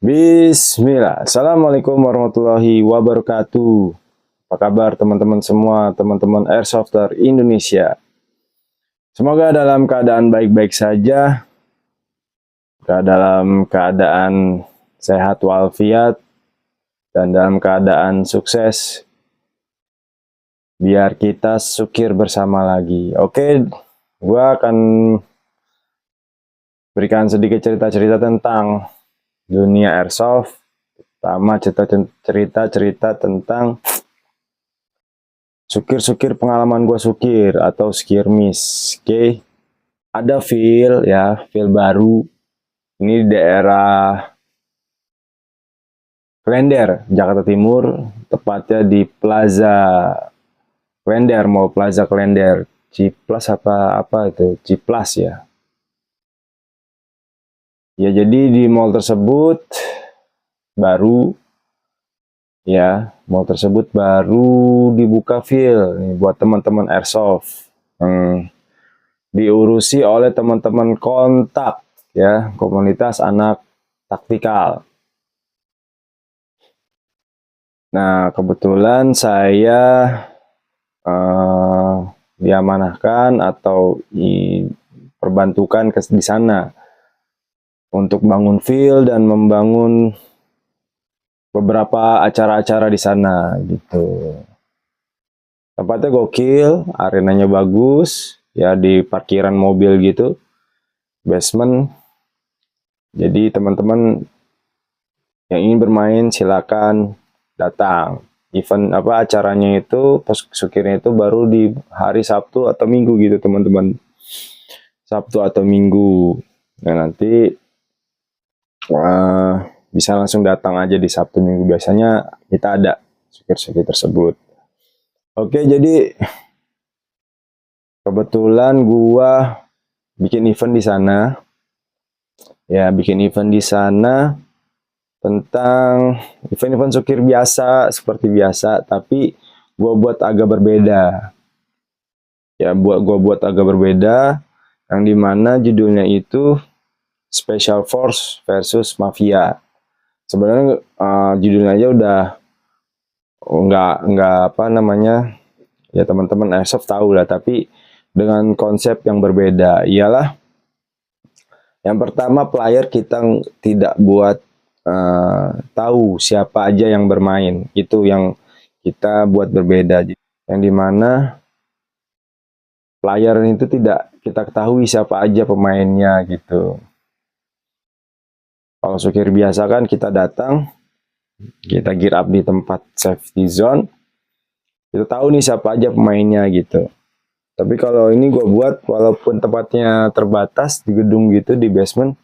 Bismillah. Assalamualaikum warahmatullahi wabarakatuh. Apa kabar teman-teman semua, teman-teman Airsofter Indonesia? Semoga dalam keadaan baik-baik saja, dalam keadaan sehat walafiat, dan dalam keadaan sukses, biar kita sukir bersama lagi. Oke, gue akan berikan sedikit cerita-cerita tentang dunia Airsoft, pertama cerita-cerita tentang sukir-sukir pengalaman gue sukir atau skirmish. Oke. Ada feel baru. Ini di daerah Klender, Jakarta Timur, tepatnya di Plaza Klender, mau Plaza Klender, Ciplas apa itu? Ciplas ya. Ya, jadi di mall tersebut baru dibuka nih buat teman-teman Airsoft. Diurusi oleh teman-teman kontak ya, komunitas anak taktikal. Nah, kebetulan saya diamanahkan atau diperbantukan di sana untuk bangun field dan membangun beberapa acara-acara di sana gitu. Tempatnya gokil, arenanya bagus, ya di parkiran mobil gitu, basement. Jadi teman-teman yang ingin bermain silakan datang. Event acaranya itu, sukirnya itu baru di hari Sabtu atau Minggu gitu teman-teman. Sabtu atau Minggu. Nah nanti bisa langsung datang aja di Sabtu Minggu. Biasanya kita ada sukir-sukir tersebut. Oke, jadi kebetulan gua bikin event di sana. Ya, bikin event di sana tentang event-event sukir biasa seperti biasa, tapi gue buat agak berbeda. Ya, gue buat agak berbeda, yang dimana judulnya itu Special Force versus Mafia. Sebenarnya judulnya aja udah nggak ya teman-teman Airsoft tahu lah, tapi dengan konsep yang berbeda. Ialah yang pertama, player kita tidak buat tahu siapa aja yang bermain. Itu yang kita buat berbeda, yang dimana player itu tidak kita ketahui siapa aja pemainnya gitu. Kalau sukir biasa kan kita datang, kita gear up di tempat safety zone, kita tahu nih siapa aja pemainnya gitu. Tapi kalau ini gue buat, walaupun tempatnya terbatas di gedung gitu, di basement,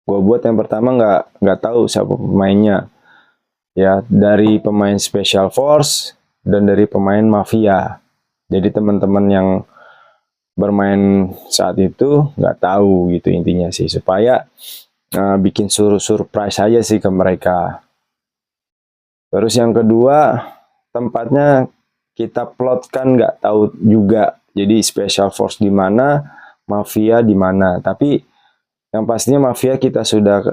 gue buat yang pertama nggak tahu siapa pemainnya. Ya, dari pemain Special Force dan dari pemain Mafia. Jadi teman-teman yang bermain saat itu nggak tahu gitu intinya sih, supaya bikin surprise aja sih ke mereka. Terus yang kedua, tempatnya kita plotkan nggak tahu juga. Jadi Special Force di mana, Mafia di mana. Tapi yang pastinya Mafia kita sudah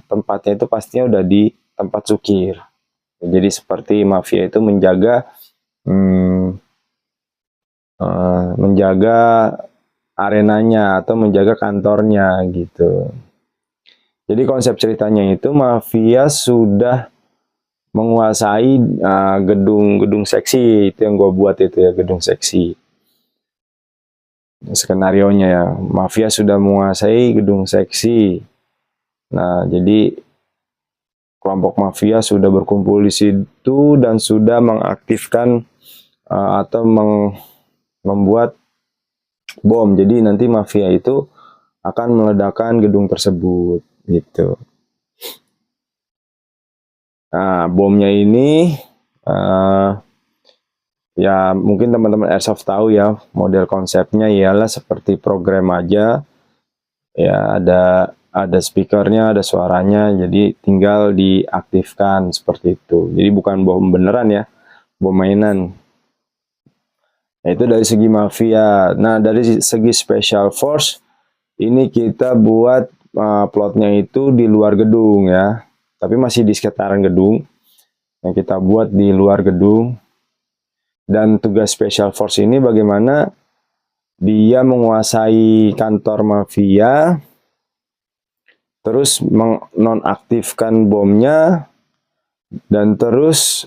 tempatnya itu pastinya udah di tempat sukir. Jadi seperti Mafia itu menjaga arenanya atau menjaga kantornya gitu. Jadi konsep ceritanya itu Mafia sudah menguasai gedung seksi, itu yang gue buat itu ya, gedung seksi. Skenarionya ya, Mafia sudah menguasai gedung seksi. Nah, jadi kelompok Mafia sudah berkumpul di situ dan sudah mengaktifkan atau membuat bom. Jadi nanti Mafia itu akan meledakkan gedung tersebut gitu. Nah, bomnya ini ya mungkin teman-teman Airsoft tahu ya, model konsepnya ialah seperti program aja. Ya, ada speakernya, ada suaranya, jadi tinggal diaktifkan seperti itu. Jadi bukan bom beneran ya, bom mainan. Nah, itu dari segi Mafia. Nah, dari segi Special Force, ini kita buat plotnya itu di luar gedung ya, tapi masih di sekitaran gedung. Yang kita buat di luar gedung. Dan tugas Special Force ini bagaimana dia menguasai kantor mafia, terus menonaktifkan bomnya, dan terus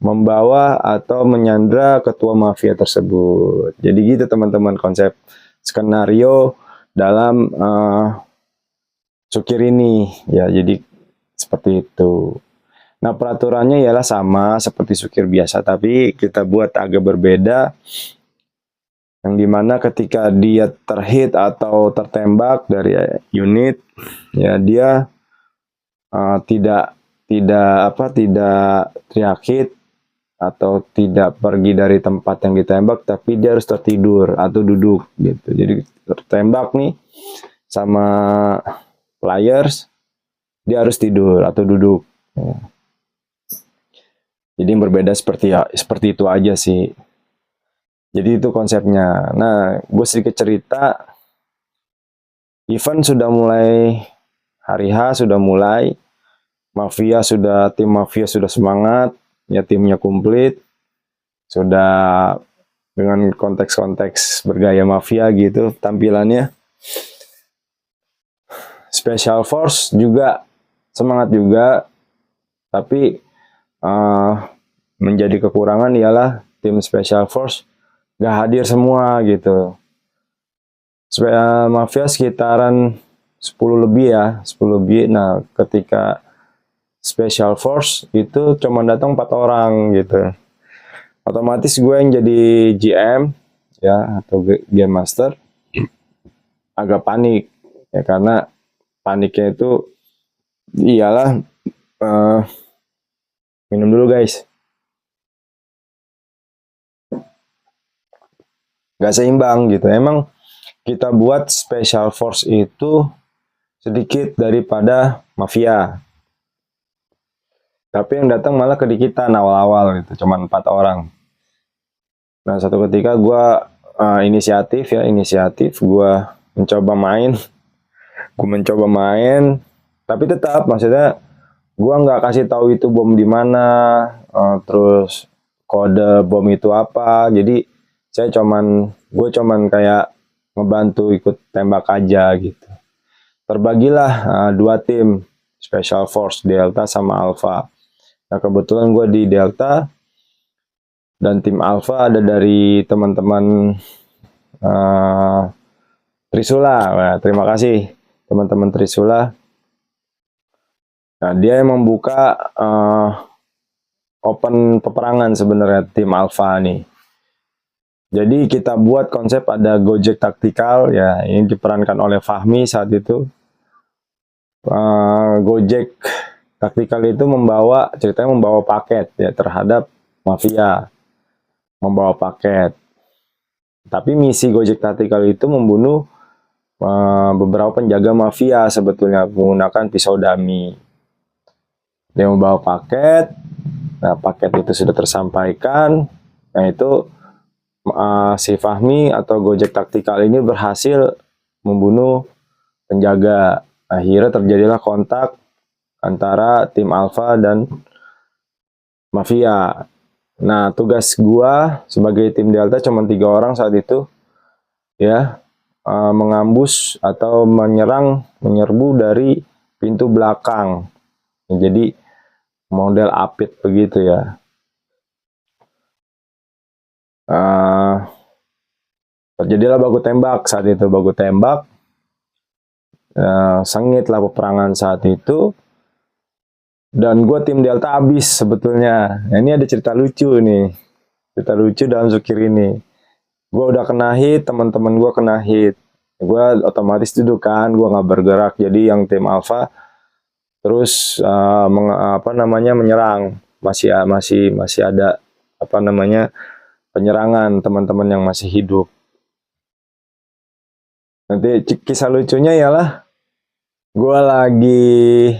membawa atau menyandra ketua mafia tersebut. Jadi gitu teman-teman konsep skenario dalam Sukir ini ya, jadi seperti itu. Nah peraturannya ialah sama seperti Sukir biasa, tapi kita buat agak berbeda, yang dimana ketika dia terhit atau tertembak dari unit ya, dia tidak teriak hit atau tidak pergi dari tempat yang ditembak, tapi dia harus tertidur atau duduk gitu. Jadi tertembak nih sama players, dia harus tidur atau duduk ya. Jadi yang berbeda seperti itu aja sih. Jadi itu konsepnya. Nah, gue sedikit cerita. Event sudah mulai, hari H sudah mulai. Tim mafia sudah semangat, ya timnya komplit. Sudah dengan konteks-konteks bergaya mafia gitu tampilannya. Special Force juga semangat juga, tapi menjadi kekurangan ialah tim Special Force gak hadir semua gitu. Mafia sekitaran 10 lebih ya, 10 lebih. Nah, ketika Special Force itu cuma datang 4 orang gitu. Otomatis gue yang jadi GM ya atau Game Master agak panik ya, karena paniknya itu ialah minum dulu guys. Gak seimbang gitu. Emang kita buat Special Force itu sedikit daripada mafia, tapi yang datang malah kedikitan awal-awal gitu, cuma 4 orang. Nah satu ketika gue inisiatif gue mencoba main, tapi tetap maksudnya gue nggak kasih tahu itu bom di mana, terus kode bom itu apa. Jadi gue cuman kayak ngebantu ikut tembak aja gitu. Terbagilah 2 tim Special Force, Delta sama Alpha. Nah kebetulan gue di Delta, dan tim Alpha ada dari teman-teman Trisula. Nah, terima kasih teman-teman Trisula. Nah dia yang membuka open peperangan sebenarnya tim Alpha nih. Jadi kita buat konsep ada Gojek Taktikal ya, ini diperankan oleh Fahmi saat itu. Gojek Taktikal itu ceritanya membawa paket ya terhadap mafia, membawa paket. Tapi misi Gojek Taktikal itu membunuh beberapa penjaga mafia sebetulnya menggunakan pisau dami. Dia membawa paket, nah paket itu sudah tersampaikan, nah itu si Fahmi atau Gojek Taktikal ini berhasil membunuh penjaga. Akhirnya terjadilah kontak antara tim Alpha dan mafia. Nah tugas gua sebagai tim Delta cuma 3 orang saat itu ya, mengambus atau menyerbu dari pintu belakang. Jadi model apit begitu ya. Terjadilah baku tembak saat itu, sengit lah peperangan saat itu, dan gue tim Delta habis sebetulnya. Nah, ini ada cerita lucu dalam Sukir ini. Gue udah kena hit, teman-teman gue kena hit, gue otomatis duduk kan, gue nggak bergerak. Jadi yang tim Alpha terus menyerang, masih ada penyerangan teman-teman yang masih hidup. Nanti kisah lucunya ialah gue lagi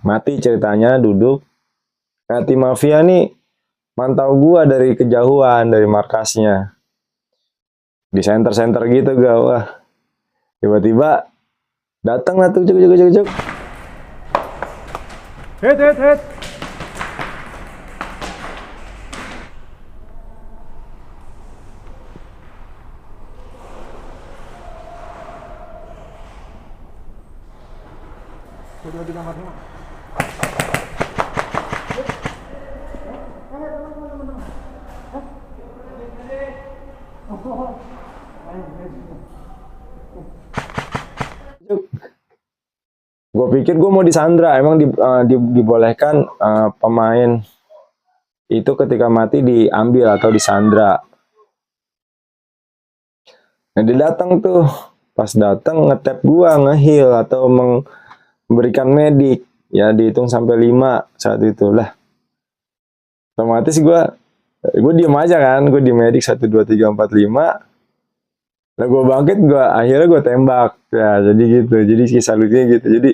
mati ceritanya, duduk. Nah tim mafia nih mantau gue dari kejauhan, dari markasnya di center gitu gue. Wah tiba-tiba Datang lah tuh, cuk. Hit. Gue pikir gue mau disandra, emang dibolehkan pemain itu ketika mati diambil atau disandra. Nah dia datang tuh, pas datang ngetap gua, ngeheal atau memberikan medik, ya dihitung sampai 5 saat itu lah. Otomatis gue diem aja kan, gue di medik 1 2 3 4 5. Nah gue bangkit, akhirnya gue tembak. Ya jadi gitu, jadi kisah lucunya gitu. Jadi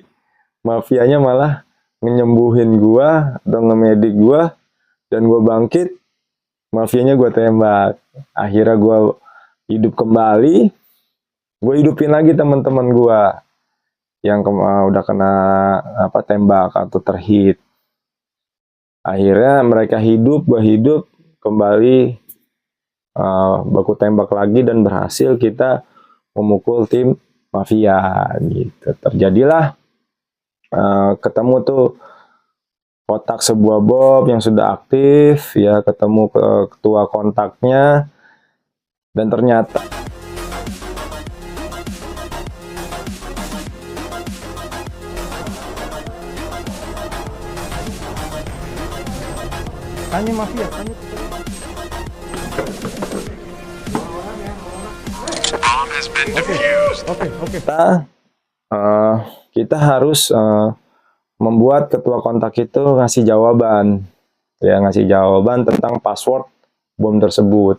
mafianya malah nyembuhin gua atau ngemedik gua, dan gue bangkit, mafianya gue tembak. Akhirnya gue hidup kembali, gue hidupin lagi teman-teman gue yang udah kena tembak atau terhit. Akhirnya mereka hidup, gue hidup kembali, baku tembak lagi, dan berhasil kita memukul tim mafia gitu. Terjadilah ketemu tuh kotak sebuah bom yang sudah aktif, ya ketemu ke ketua kontaknya, dan ternyata Tanya mafia, tanya. Oke. kita harus membuat ketua kontak itu ngasih jawaban tentang password bom tersebut.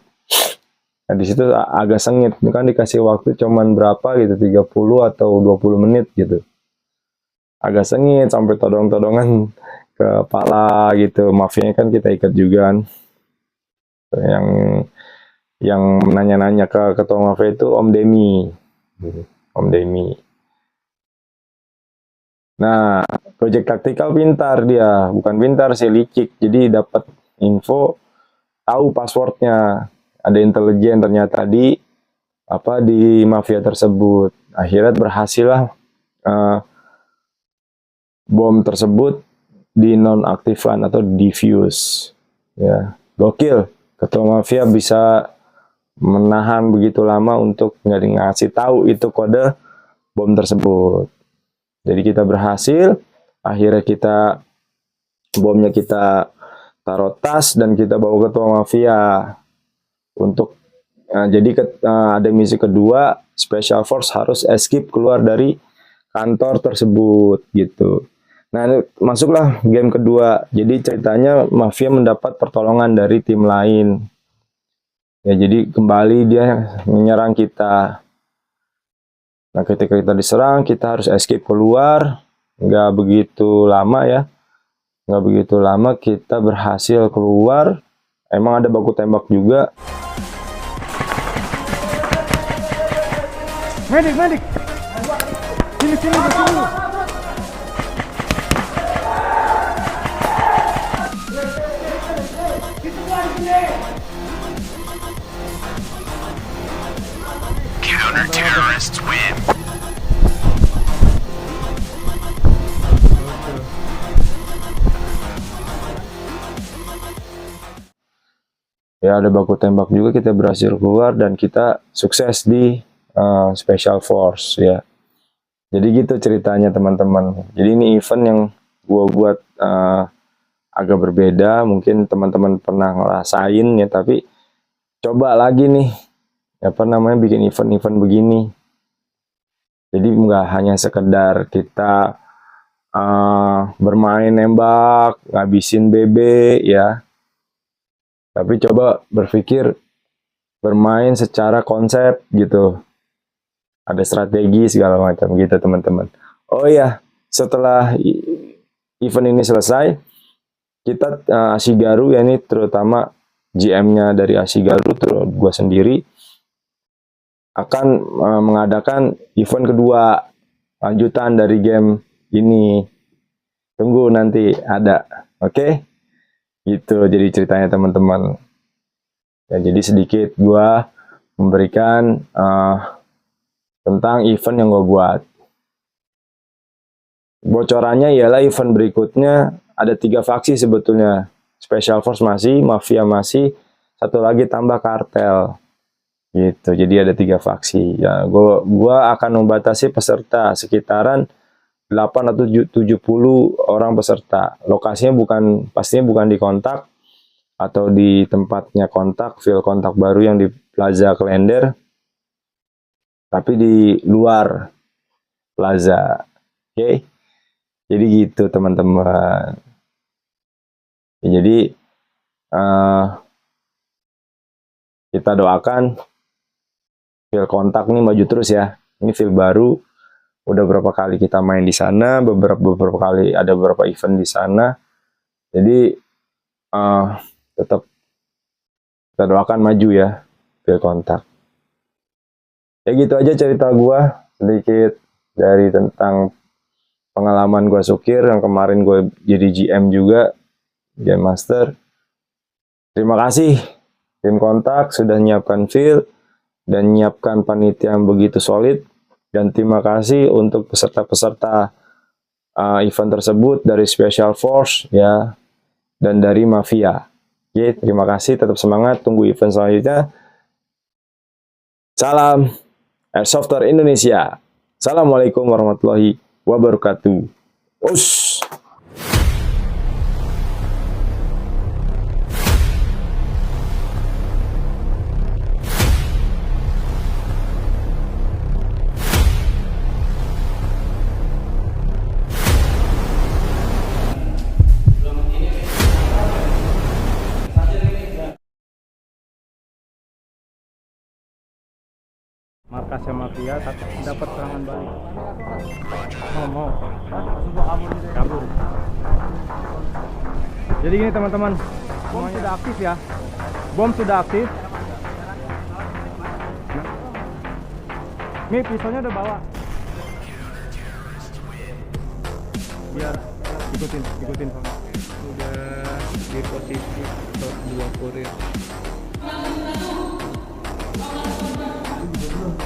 Nah, di situ agak sengit, kan dikasih waktu cuman berapa gitu, 30 atau 20 menit gitu. Agak sengit sampai todong-todongan ke kepala gitu. Mafianya kan kita ikat juga kan. Yang nanya-nanya ke ketua mafia itu Om Demi. Om Demi. Nah, Project Tactical pintar dia, bukan pintar sih, licik. Jadi dapat info, tahu passwordnya, ada intelijen ternyata di mafia tersebut. Akhirnya berhasil lah bom tersebut dinonaktifkan atau diffuse. Ya, gokil. Ketua mafia bisa menahan begitu lama untuk nggak ngasih tahu itu kode bom tersebut. Jadi kita berhasil, akhirnya bomnya kita taruh tas dan kita bawa ketua mafia untuk jadi ada misi kedua, Special Force harus escape keluar dari kantor tersebut gitu. Nah, masuklah game kedua. Jadi ceritanya mafia mendapat pertolongan dari tim lain. Ya, jadi kembali dia menyerang kita. Nah, ketika kita diserang, kita harus escape keluar. Nggak begitu lama ya. Nggak begitu lama kita berhasil keluar. Emang ada baku tembak juga. Medik. Sini. Counter-terrorists win. Ya, ada baku tembak juga, kita berhasil keluar dan kita sukses di Special Force ya. Jadi gitu ceritanya teman-teman. Jadi ini event yang gua buat agak berbeda, mungkin teman-teman pernah ngerasain ya, tapi coba lagi nih bikin event-event begini. Jadi nggak hanya sekedar kita bermain nembak, ngabisin BB ya, tapi coba berpikir bermain secara konsep gitu, ada strategi segala macam gitu teman-teman. Oh ya, setelah event ini selesai, kita Ashigaru ya, ini terutama GM-nya dari Ashigaru, terus gue sendiri akan mengadakan event kedua lanjutan dari game ini. Tunggu nanti ada. Oke? Gitu jadi ceritanya teman-teman. Ya, jadi sedikit gua memberikan tentang event yang gue buat. Bocorannya ialah event berikutnya ada 3 faksi sebetulnya. Special Force masih, Mafia masih, satu lagi tambah kartel. Gitu. Jadi ada 3 faksi. Ya, gua akan membatasi peserta sekitaran 8 atau 70 orang peserta. Lokasinya pastinya bukan di kontak atau di tempatnya kontak, field kontak baru yang di Plaza Klender, tapi di luar plaza. Oke? Jadi gitu teman-teman. Ya, jadi kita doakan field kontak ini maju terus ya. Ini field baru. Udah berapa kali kita main di sana, beberapa kali ada beberapa event di sana. Jadi tetap kita doakan maju ya field kontak. Ya gitu aja cerita gua sedikit dari tentang pengalaman gua sukir yang kemarin gue jadi GM juga, Game Master. Terima kasih tim kontak sudah nyiapkan field dan nyiapkan panitia yang begitu solid. Dan terima kasih untuk peserta-peserta event tersebut dari Special Force ya dan dari Mafia. Oke, terima kasih, tetap semangat, tunggu event selanjutnya. Salam Airsofter Indonesia. Assalamualaikum warahmatullahi wabarakatuh. Us. Markasnya Mafia dapat serangan balik. Mau. Kabur. Jadi gini teman-teman, bom sudah aktif ya. Bom sudah aktif. Nih pisaunya udah bawa. Biar ikutin. Udah di posisi top 2 kurir.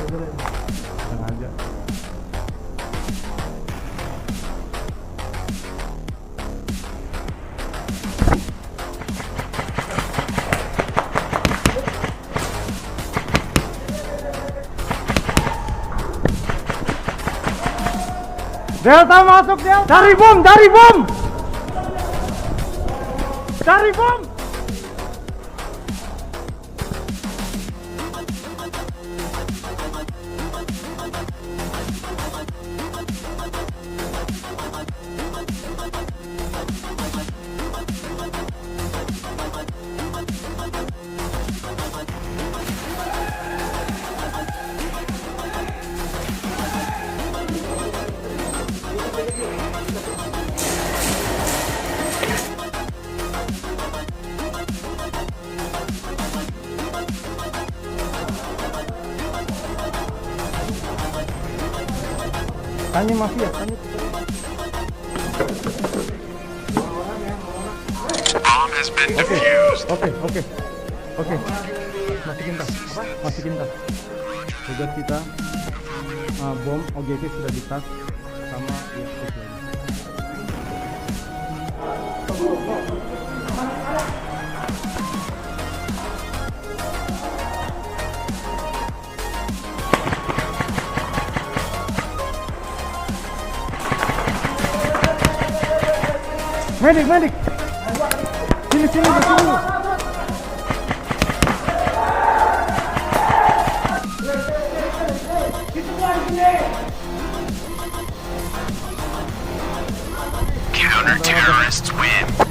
Sengaja. Delta masuk, Delta. Cari bom. Cari bom. Tanya Mafia, tanya. Oke. Masukin tas. Tugas kita bom OGV sudah di tas sama ya itu. Medik. Sini ke sini. Counter-terrorists win.